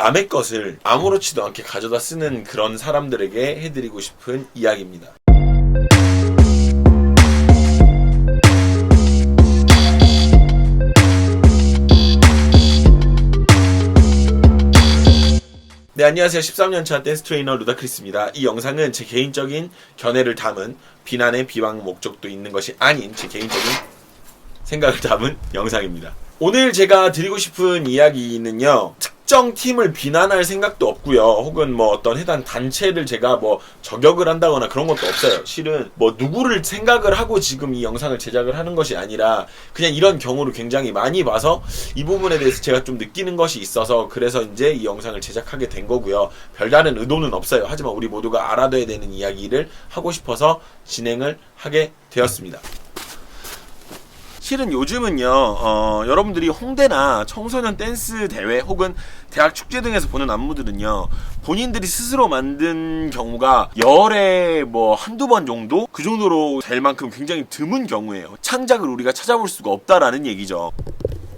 남의 것을 아무렇지도 않게 가져다 쓰는 그런 사람들에게 해드리고 싶은 이야기입니다. 네, 안녕하세요. 13년차 댄스 트레이너 루다크리스입니다. 이 영상은 제 개인적인 견해를 담은 비난의 비방 목적도 있는 것이 아닌 제 개인적인 생각을 담은 영상입니다. 오늘 제가 드리고 싶은 이야기는요, 특정 팀을 비난할 생각도 없고요, 혹은 뭐 어떤 해당 단체를 제가 뭐 저격을 한다거나 그런 것도 없어요. 실은 뭐 누구를 생각을 하고 지금 이 영상을 제작을 하는 것이 아니라 그냥 이런 경우를 굉장히 많이 봐서 이 부분에 대해서 제가 좀 느끼는 것이 있어서 그래서 이제 이 영상을 제작하게 된 거고요. 별다른 의도는 없어요. 하지만 우리 모두가 알아둬야 되는 이야기를 하고 싶어서 진행을 하게 되었습니다. 실은 요즘은요, 여러분들이 홍대나 청소년 댄스 대회 혹은 대학 축제 등에서 보는 안무들은요, 본인들이 스스로 만든 경우가 열에 뭐 한두 번 정도? 그 정도로 될 만큼 굉장히 드문 경우예요. 창작을 우리가 찾아볼 수가 없다라는 얘기죠.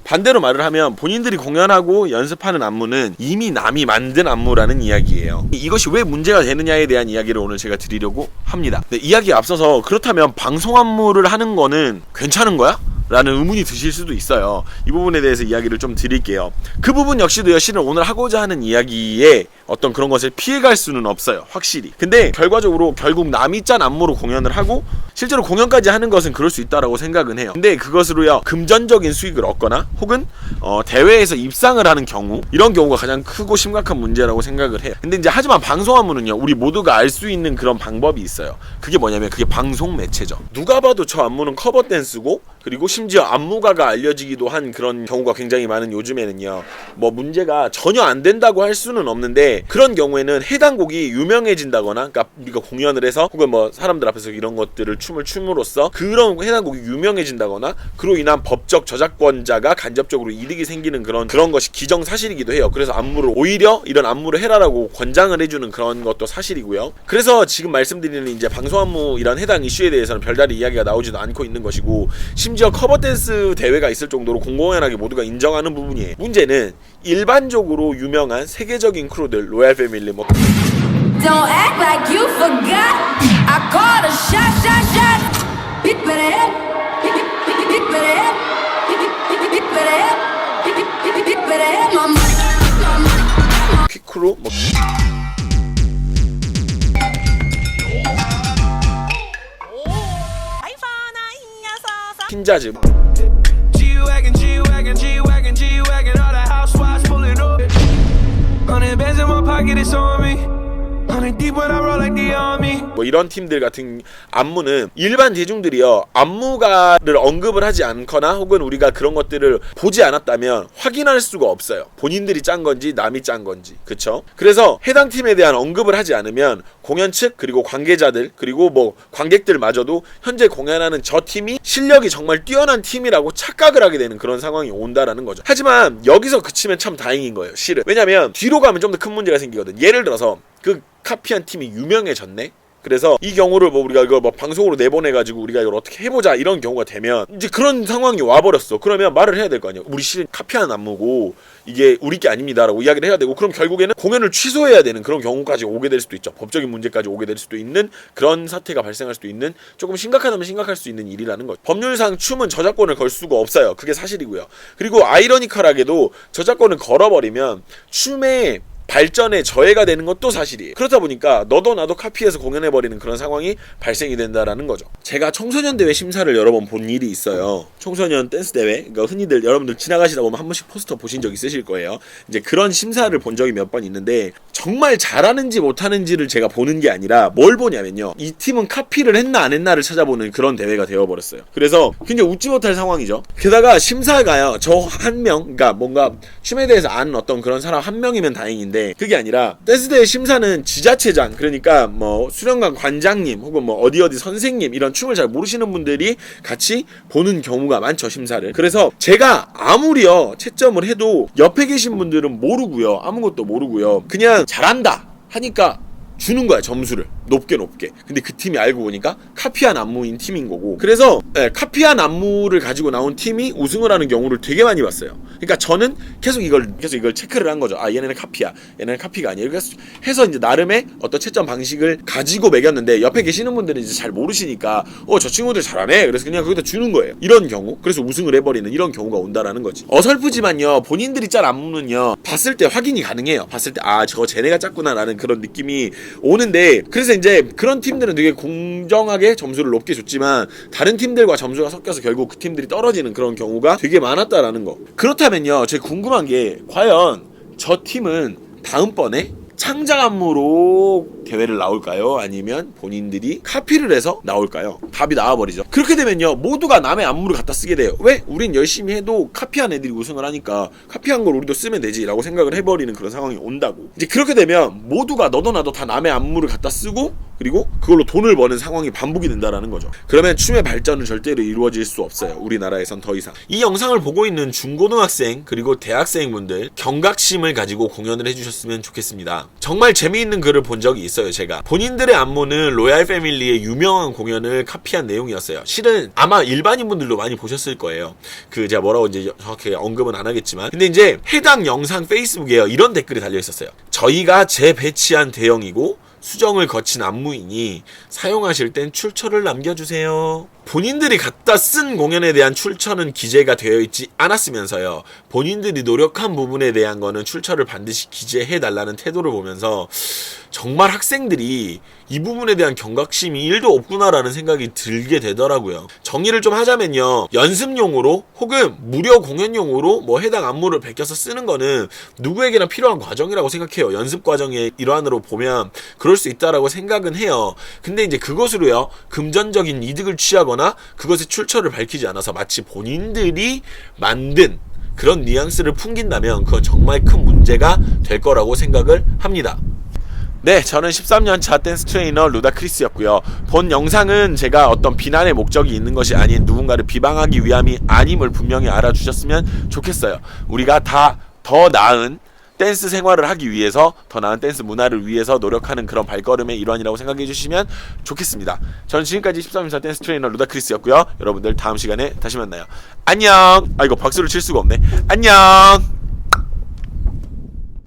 반대로 말을 하면 본인들이 공연하고 연습하는 안무는 이미 남이 만든 안무라는 이야기예요. 이것이 왜 문제가 되느냐에 대한 이야기를 오늘 제가 드리려고 합니다. 네, 이야기에 앞서서 그렇다면 방송 안무를 하는 거는 괜찮은 거야? 라는 의문이 드실 수도 있어요. 이 부분에 대해서 이야기를 좀 드릴게요. 그 부분 역시도요, 실은 오늘 하고자 하는 이야기에 어떤 그런 것을 피해갈 수는 없어요, 확실히. 근데 결과적으로 결국 남이 짠 안무로 공연을 하고 실제로 공연까지 하는 것은 그럴 수 있다라고 생각은 해요. 근데 그것으로요, 금전적인 수익을 얻거나 혹은 대회에서 입상을 하는 경우, 이런 경우가 가장 크고 심각한 문제라고 생각을 해요. 근데 이제 하지만 방송 안무는요, 우리 모두가 알 수 있는 그런 방법이 있어요. 그게 뭐냐면 그게 방송 매체죠. 누가 봐도 저 안무는 커버 댄스고, 그리고 심지어 안무가가 알려지기도 한 그런 경우가 굉장히 많은 요즘에는요, 뭐 문제가 전혀 안 된다고 할 수는 없는데, 그런 경우에는 해당 곡이 유명해진다거나, 그러니까 우리가 공연을 해서 혹은 뭐 사람들 앞에서 이런 것들을 춤을 춤으로써 그런 해당 곡이 유명해진다거나, 그로 인한 법적 저작권자가 간접적으로 이득이 생기는 그런 것이 기정사실이기도 해요. 그래서 안무를 오히려 이런 안무를 해라라고 권장을 해주는 그런 것도 사실이고요. 그래서 지금 말씀드리는 이제 방송 안무 이런 해당 이슈에 대해서는 별다른 이야기가 나오지도 않고 있는 것이고, 심지어 커버 댄스 대회가 있을 정도로 공공연하게 모두가 인정하는 부분이에요. 문제는 일반적으로 유명한 세계적인 크루들, 로얄 패밀리 뭐 Don't act like you forgot. I called a shot. Hit better head. Hit better head. Hit better head. Hit better head. 퀵크루 뭐 킨자즈 뭐 이런 팀들 같은 안무는 일반 대중들이요, 안무가를 언급을 하지 않거나 혹은 우리가 그런 것들을 보지 않았다면 확인할 수가 없어요. 본인들이 짠 건지 남이 짠 건지. 그쵸? 그래서 해당 팀에 대한 언급을 하지 않으면 공연 측 그리고 관계자들 그리고 뭐 관객들마저도 현재 공연하는 저 팀이 실력이 정말 뛰어난 팀이라고 착각을 하게 되는 그런 상황이 온다라는 거죠. 하지만 여기서 그치면 참 다행인 거예요, 실은. 왜냐면 뒤로 가면 좀 더 큰 문제가 생기거든. 예를 들어서 그 카피한 팀이 유명해졌네? 그래서 이 경우를 뭐 우리가 이거 뭐 방송으로 내보내가지고 우리가 이걸 어떻게 해보자 이런 경우가 되면 이제 그런 상황이 와버렸어. 그러면 말을 해야 될 거 아니야. 우리 실은 카피한 안무고 이게 우리 게 아닙니다라고 이야기를 해야 되고, 그럼 결국에는 공연을 취소해야 되는 그런 경우까지 오게 될 수도 있죠. 법적인 문제까지 오게 될 수도 있는 그런 사태가 발생할 수도 있는, 조금 심각하다면 심각할 수 있는 일이라는 거죠. 법률상 춤은 저작권을 걸 수가 없어요. 그게 사실이고요. 그리고 아이러니컬하게도 저작권을 걸어버리면 춤의 발전에 저해가 되는 것도 사실이에요. 그렇다 보니까 너도 나도 카피해서 공연해버리는 그런 상황이 발생이 된다라는 거죠. 제가 청소년 대회 심사를 여러 번 본 일이 있어요. 청소년 댄스 대회, 그러니까 흔히들 여러분들 지나가시다 보면 한 번씩 포스터 보신 적 있으실 거예요. 이제 그런 심사를 본 적이 몇 번 있는데, 정말 잘하는지 못하는지를 제가 보는 게 아니라 뭘 보냐면요, 이 팀은 카피를 했나 안 했나를 찾아보는 그런 대회가 되어버렸어요. 그래서 굉장히 웃지 못할 상황이죠. 게다가 심사가요, 저 한 명, 그러니까 뭔가 춤에 대해서 아는 어떤 그런 사람 한 명이면 다행인데, 그게 아니라 댄스대회 심사는 지자체장, 그러니까 뭐 수련관 관장님 혹은 뭐 어디 선생님, 이런 춤을 잘 모르시는 분들이 같이 보는 경우가 많죠, 심사를. 그래서 제가 아무리요 채점을 해도 옆에 계신 분들은 모르고요, 아무것도 모르고요, 그냥 잘한다 하니까 주는 거야, 점수를 높게. 근데 그 팀이 알고 보니까 카피한 안무인 팀인 거고, 그래서 카피한 안무를 가지고 나온 팀이 우승을 하는 경우를 되게 많이 봤어요. 그러니까 저는 계속 이걸 체크를 한 거죠. 아, 얘네는 카피야, 얘네는 카피가 아니야. 이렇게 해서 이제 나름의 어떤 채점 방식을 가지고 매겼는데, 옆에 계시는 분들은 이제 잘 모르시니까 저 친구들 잘하네, 그래서 그냥 거기다 주는 거예요. 이런 경우, 그래서 우승을 해버리는 이런 경우가 온다라는 거지. 어설프지만요, 본인들이 짤 안무는요 봤을 때 확인이 가능해요. 봤을 때 아, 저거 쟤네가 짰구나라는 그런 느낌이 오는데, 그래서 이제 그런 팀들은 되게 공정하게 점수를 높게 줬지만 다른 팀들과 점수가 섞여서 결국 그 팀들이 떨어지는 그런 경우가 되게 많았다라는 거. 그렇다면요, 제가 궁금한 게, 과연 저 팀은 다음번에 창작 안무로 대회를 나올까요? 아니면 본인들이 카피를 해서 나올까요? 답이 나와버리죠. 그렇게 되면요, 모두가 남의 안무를 갖다 쓰게 돼요. 왜? 우린 열심히 해도 카피한 애들이 우승을 하니까 카피한 걸 우리도 쓰면 되지 라고 생각을 해버리는 그런 상황이 온다고. 이제 그렇게 되면 모두가 너도 나도 다 남의 안무를 갖다 쓰고, 그리고 그걸로 돈을 버는 상황이 반복이 된다라는 거죠. 그러면 춤의 발전은 절대로 이루어질 수 없어요. 우리나라에선 더 이상. 이 영상을 보고 있는 중고등학생 그리고 대학생분들, 경각심을 가지고 공연을 해주셨으면 좋겠습니다. 정말 재미있는 글을 본 적이 있어요. 제가 본인들의 안무는 로얄 패밀리의 유명한 공연을 카피한 내용이었어요. 실은 아마 일반인분들도 많이 보셨을 거예요. 제가 뭐라고 이제 정확히 언급은 안 하겠지만, 근데 이제 해당 영상 페이스북에 이런 댓글이 달려 있었어요. 저희가 재배치한 대형이고 수정을 거친 안무이니 사용하실 땐 출처를 남겨주세요. 본인들이 갖다 쓴 공연에 대한 출처는 기재가 되어 있지 않았으면서요, 본인들이 노력한 부분에 대한 거는 출처를 반드시 기재해달라는 태도를 보면서 정말 학생들이 이 부분에 대한 경각심이 1도 없구나라는 생각이 들게 되더라고요. 정리를 좀 하자면요, 연습용으로 혹은 무료 공연용으로 뭐 해당 안무를 베껴서 쓰는 거는 누구에게나 필요한 과정이라고 생각해요. 연습 과정의 일환으로 보면 그럴 수 있다라고 생각은 해요. 근데 이제 그것으로요, 금전적인 이득을 취하거나 그것의 출처를 밝히지 않아서 마치 본인들이 만든 그런 뉘앙스를 풍긴다면 그건 정말 큰 문제가 될 거라고 생각을 합니다. 네, 저는 13년차 댄스 트레이너 루다크리스였고요. 본 영상은 제가 어떤 비난의 목적이 있는 것이 아닌 누군가를 비방하기 위함이 아님을 분명히 알아주셨으면 좋겠어요. 우리가 다 더 나은 댄스 생활을 하기 위해서, 더 나은 댄스 문화를 위해서 노력하는 그런 발걸음의 일환이라고 생각해 주시면 좋겠습니다. 저는 지금까지 13년차 댄스 트레이너 루다크리스였고요. 여러분들 다음 시간에 다시 만나요. 안녕. 아, 이거 박수를 칠 수가 없네. 안녕.